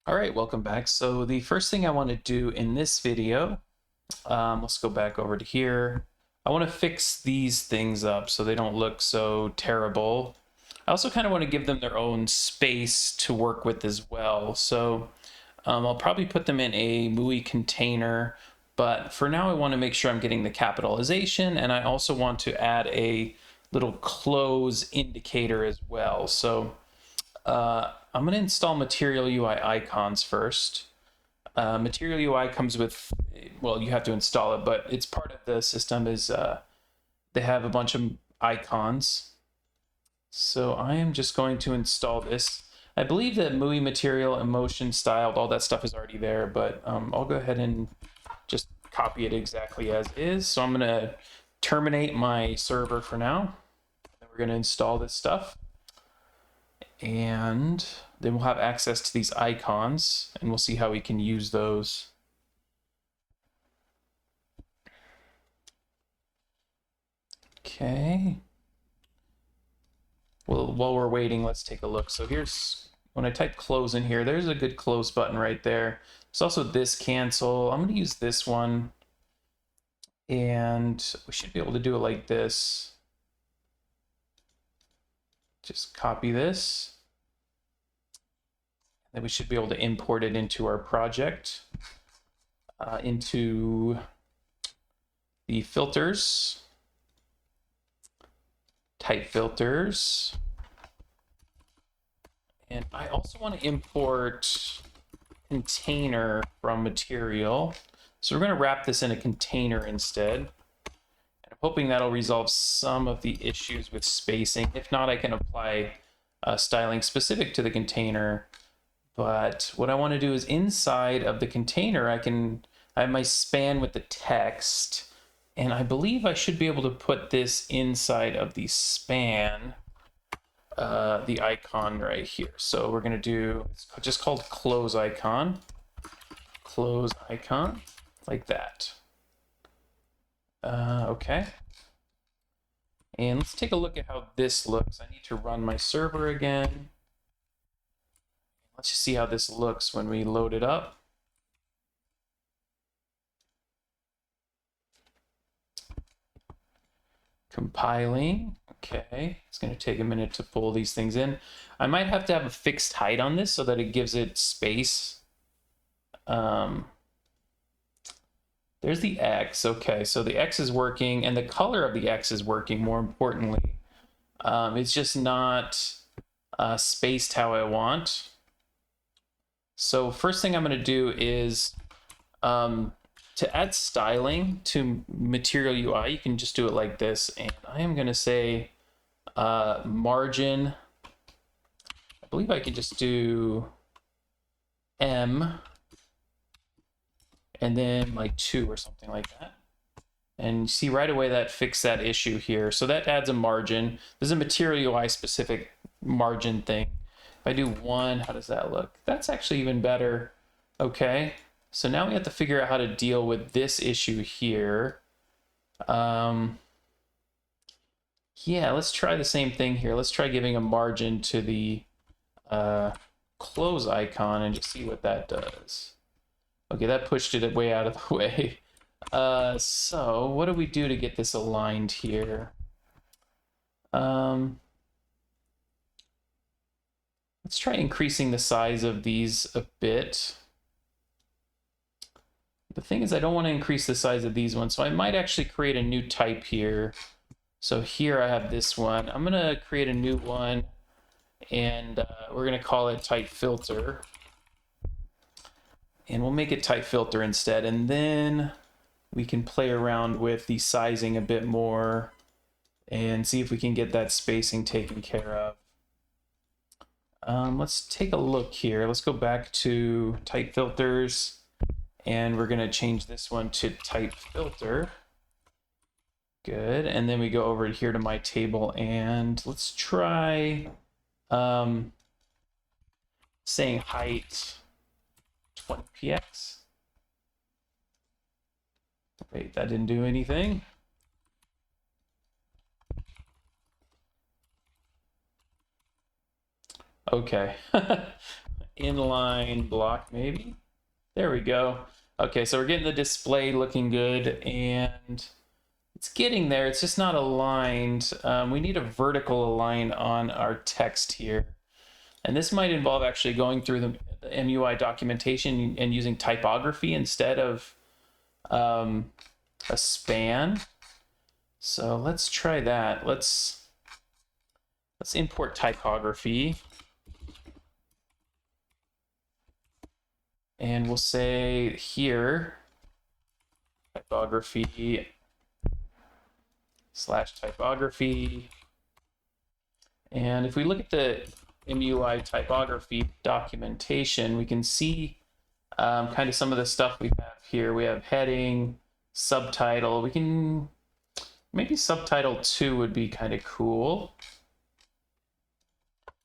All right, welcome back. So the first thing I want to do in this video, let's go back over to here. I want to fix these things up so they don't look so terrible. I also kind of want to give them their own space to work with as well. So I'll probably put them in a MUI container, but for now I want to make sure I'm getting the capitalization, and I also want to add a little close indicator as well. So I'm going to install Material UI icons first. Material UI comes with, well, you have to install it, but it's part of the system is they have a bunch of icons. So I am just going to install this. I believe that MUI material, emotion, styled, all that stuff is already there, but I'll go ahead and just copy it exactly as is. So I'm going to terminate my server for now. And we're going to install this stuff. And then we'll have access to these icons, and we'll see how we can use those. Okay. Well, while we're waiting, let's take a look. So here's, when I type close in here, there's a good close button right there. There's also this cancel. I'm going to use this one. And we should be able to do it like this. Just copy this. Then we should be able to import it into our project, into the filters, type filters. And I also want to import container from material. So we're going to wrap this in a container instead. And I'm hoping that'll resolve some of the issues with spacing. If not, I can apply styling specific to the container. But what I want to do is inside of the container, I have my span with the text, and I believe I should be able to put this inside of the span, the icon right here. So we're going to do, it's just called close icon, like that. Okay. And let's take a look at how this looks. I need to run my server again. Let's just see how this looks when we load it up. Compiling. Okay, it's going to take a minute to pull these things in. I might have to have a fixed height on this so that it gives it space. There's the X. Okay, so the X is working, and the color of the X is working, more importantly. It's just not spaced how I want. So first thing I'm going to do is to add styling to Material UI, you can just do it like this. And I am going to say margin. I believe I can just do M and then like 2 or something like that. And see right away that fixed that issue here. So that adds a margin. There's a Material UI specific margin thing. If I do 1, how does that look? That's actually even better. Okay. So now we have to figure out how to deal with this issue here. Yeah, let's try the same thing here. Let's try giving a margin to the close icon and just see what that does. Okay, that pushed it way out of the way. So what do we do to get this aligned here? Let's try increasing the size of these a bit. The thing is, I don't want to increase the size of these ones, so I might actually create a new type here. So here I have this one. I'm going to create a new one, and we're going to call it type filter. And we'll make it type filter instead, and then we can play around with the sizing a bit more and see if we can get that spacing taken care of. Let's take a look here. Let's go back to type filters. And we're going to change this one to type filter. Good. And then we go over here to my table, and let's try saying height 20px. Wait, that didn't do anything. Okay. inline block maybe. There we go. Okay, so we're getting the display looking good, and it's getting there. It's just not aligned. We need a vertical align on our text here. And this might involve actually going through the MUI documentation and using typography instead of a span. So let's try that. Let's import typography. And we'll say here, typography / typography. And if we look at the MUI typography documentation, we can see kind of some of the stuff we have here. We have heading, subtitle. We can, maybe subtitle 2 would be kind of cool.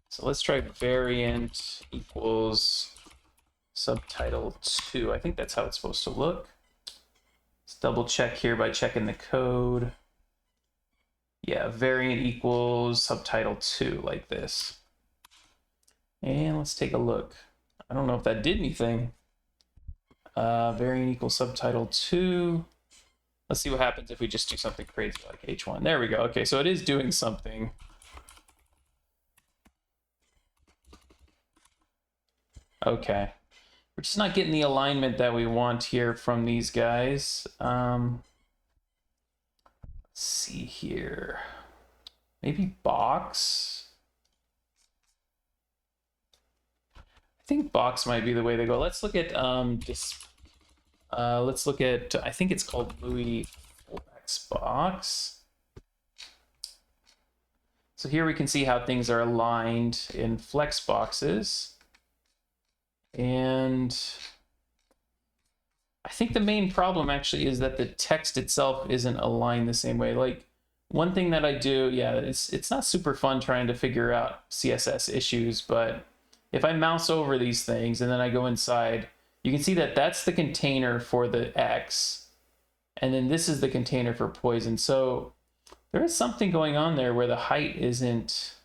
So let's try variant equals subtitle 2. I think that's how it's supposed to look. Let's double check here by checking the code. Yeah, variant equals subtitle 2, like this. And let's take a look. I don't know if that did anything. Variant equals subtitle 2. Let's see what happens if we just do something crazy like H1. There we go. Okay, so it is doing something. Okay. We're just not getting the alignment that we want here from these guys. Let's see here. Maybe box. I think box might be the way to go. Let's look at let's look at, I think it's called Louis Flex box. So here we can see how things are aligned in flex boxes. And I think the main problem actually is that the text itself isn't aligned the same way. Like one thing that I do, yeah, it's not super fun trying to figure out CSS issues, but if I mouse over these things and then I go inside, you can see that that's the container for the X, and then this is the container for poison. So there is something going on there where the height isn't,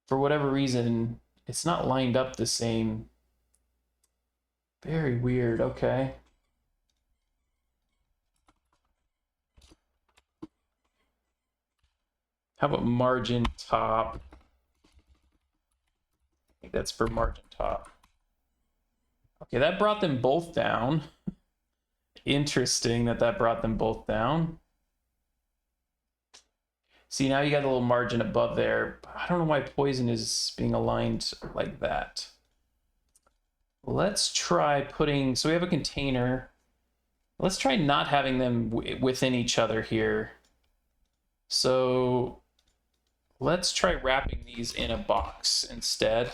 for whatever reason, it's not lined up the same. Very weird. Okay. How about margin top? I think that's for margin top. Okay, that brought them both down. Interesting that brought them both down. See, now you got a little margin above there. I don't know why poison is being aligned like that. Let's try putting, so we have a container. Let's try not having them within each other here. So let's try wrapping these in a box instead.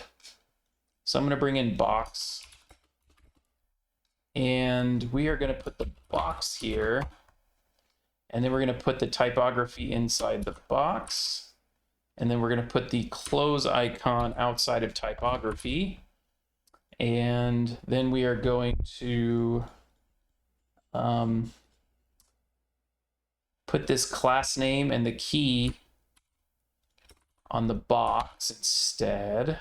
So I'm going to bring in box. And we are going to put the box here. And then we're going to put the typography inside the box. And then we're going to put the close icon outside of typography. And then we are going to put this class name and the key on the box instead.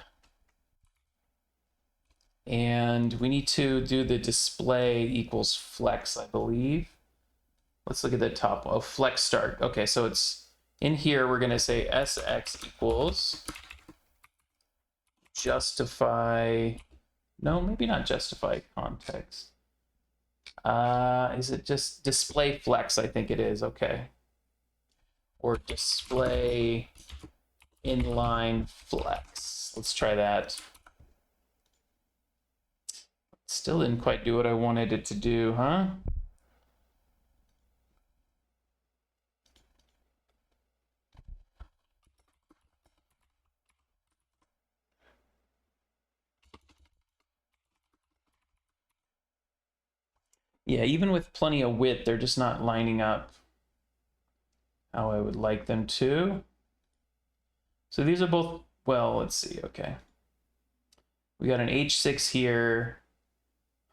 And we need to do the display equals flex, I believe. Let's look at the top. Oh, flex start. Okay, so it's in here. We're going to say SX equals justify. No, maybe not justify context. Is it just display flex? I think it is. Okay. Or display inline flex. Let's try that. Still didn't quite do what I wanted it to do, huh? Yeah, even with plenty of width, they're just not lining up how I would like them to. So these are both, well, let's see, okay. We got an H6 here.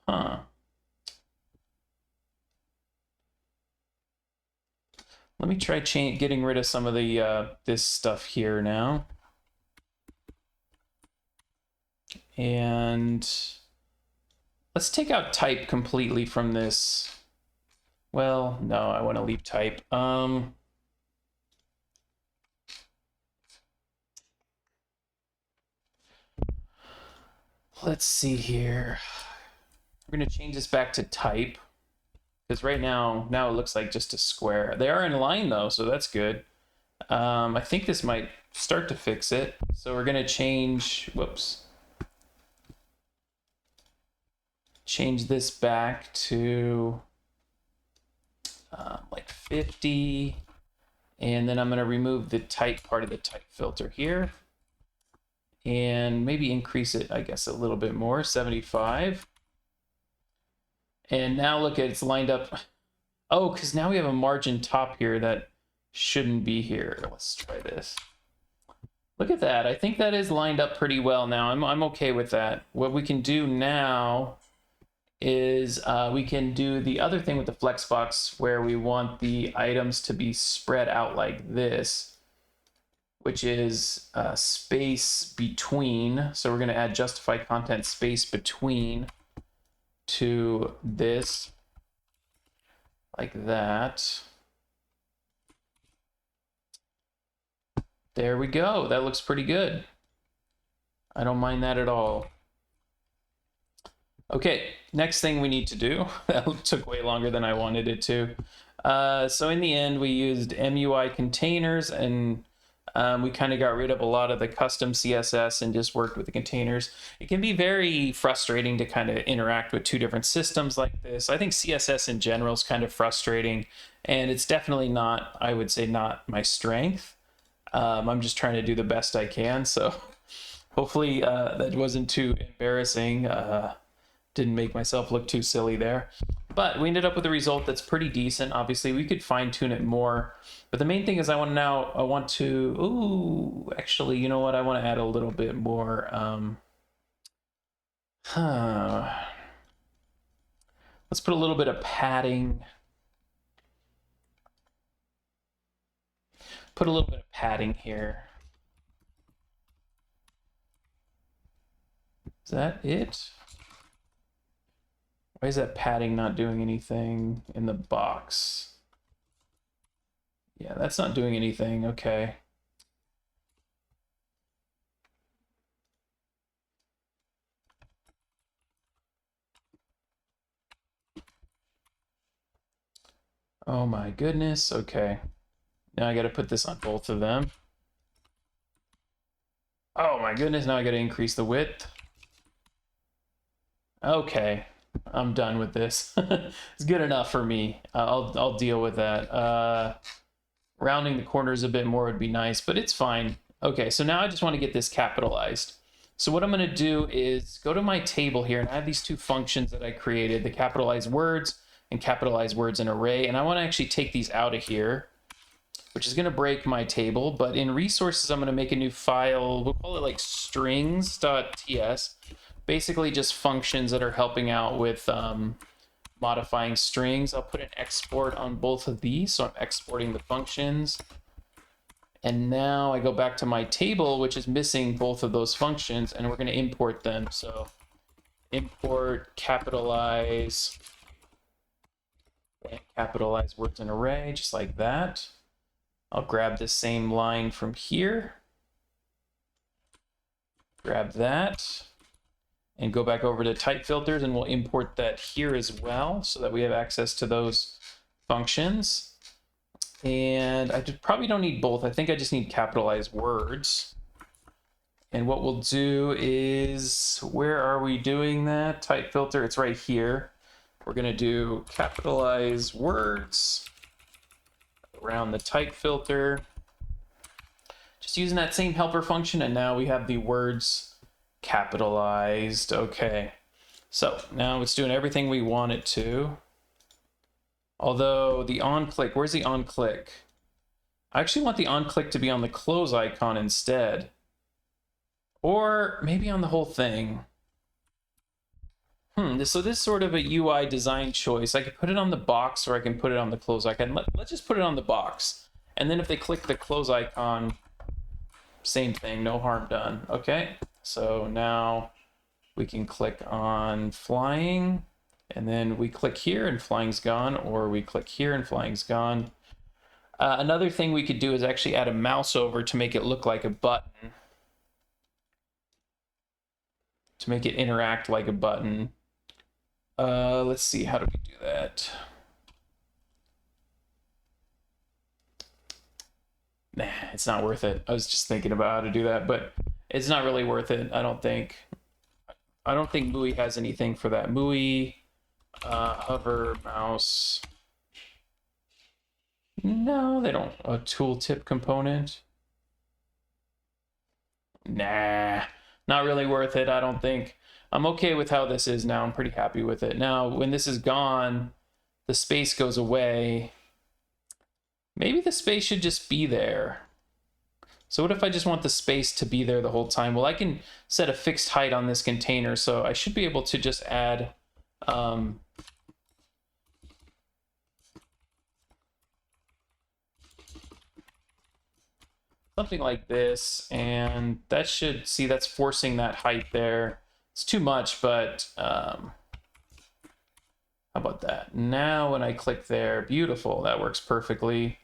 Huh. Let me try getting rid of some of the this stuff here now. And let's take out type completely from this. Well, no, I want to leave type. Let's see here. We're going to change this back to type because right now it looks like just a square. They are in line though, so that's good. I think this might start to fix it. So we're going to change, change this back to like 50. And then I'm going to remove the type part of the type filter here. And maybe increase it, I guess, a little bit more, 75. And now look at it's lined up. Oh, because now we have a margin top here that shouldn't be here. Let's try this. Look at that. I think that is lined up pretty well now. I'm okay with that. What we can do now is we can do the other thing with the flexbox where we want the items to be spread out like this, which is space between. So we're going to add justify content space between to this like that. There we go. That looks pretty good. I don't mind that at all. Okay, next thing we need to do. That took way longer than I wanted it to. So in the end, we used MUI containers, and we kind of got rid of a lot of the custom CSS and just worked with the containers. It can be very frustrating to kind of interact with two different systems like this. I think CSS in general is kind of frustrating, and it's definitely not, I would say, not my strength. I'm just trying to do the best I can, so hopefully that wasn't too embarrassing. Didn't make myself look too silly there. But we ended up with a result that's pretty decent. Obviously, we could fine-tune it more. But the main thing is I want to, actually, you know what? I want to add a little bit more. Let's put a little bit of padding. Put a little bit of padding here. Is that it? Why is that padding not doing anything in the box? Yeah, that's not doing anything. Okay. Oh my goodness. Okay. Now I got to put this on both of them. Oh my goodness. Now I got to increase the width. Okay. I'm done with this. It's good enough for me. I'll deal with that. Rounding the corners a bit more would be nice, but it's fine. Okay, so now I just want to get this capitalized. So what I'm going to do is go to my table here, and I have these two functions that I created, the capitalized words and capitalized words in array, and I want to actually take these out of here, which is going to break my table. But in resources, I'm going to make a new file. We'll call it like strings.ts. Basically just functions that are helping out with modifying strings. I'll put an export on both of these, so I'm exporting the functions. And now I go back to my table, which is missing both of those functions, and we're going to import them. So import capitalize and capitalize words in array, just like that. I'll grab the same line from here. Grab that. And go back over to type filters, and we'll import that here as well so that we have access to those functions. And I probably don't need both. I think I just need capitalized words. And what we'll do is, where are we doing that? Type filter, it's right here. We're going to do capitalize words around the type filter. Just using that same helper function, and now we have the words capitalized. Okay, so now it's doing everything we want it to. Although the on click, where's the on click? I actually want the on click to be on the close icon instead, or maybe on the whole thing. So this is sort of a UI design choice. I could put it on the box, or I can put it on the close icon. Let's just put it on the box, and then if they click the close icon, same thing, no harm done. Okay, so now We can click on flying, and then we click here and flying's gone, or we click here and flying's gone. Another thing we could do is actually add a mouse over to make it look like a button, to make it interact like a button. Let's see, how do we do that? Nah, it's not worth it. I was just thinking about how to do that, but it's not really worth it, I don't think. I don't think MUI has anything for that. MUI, hover, mouse. No, they don't. A tooltip component. Nah, not really worth it, I don't think. I'm okay with how this is now. I'm pretty happy with it. Now, when this is gone, the space goes away. Maybe the space should just be there. So what if I just want the space to be there the whole time? Well, I can set a fixed height on this container, so I should be able to just add something like this, and that should, see, that's forcing that height there. It's too much, but how about that? Now when I click there, beautiful, that works perfectly.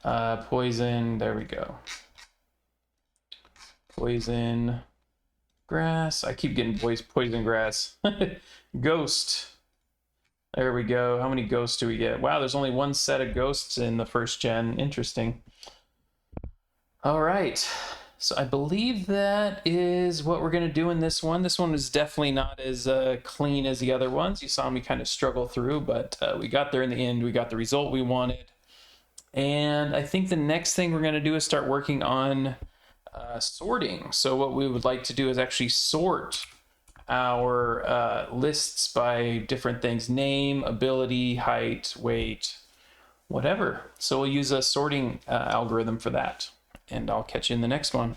Poison, there we go. Poison grass. I keep getting poison grass. Ghost. There we go. How many ghosts do we get? Wow, there's only one set of ghosts in the first gen. Interesting. All right. So I believe that is what we're going to do in this one. This one is definitely not as clean as the other ones. You saw me kind of struggle through, but we got there in the end. We got the result we wanted. And I think the next thing we're going to do is start working on sorting. So what we would like to do is actually sort our lists by different things: name, ability, height, weight, whatever. So we'll use a sorting algorithm for that. And I'll catch you in the next one.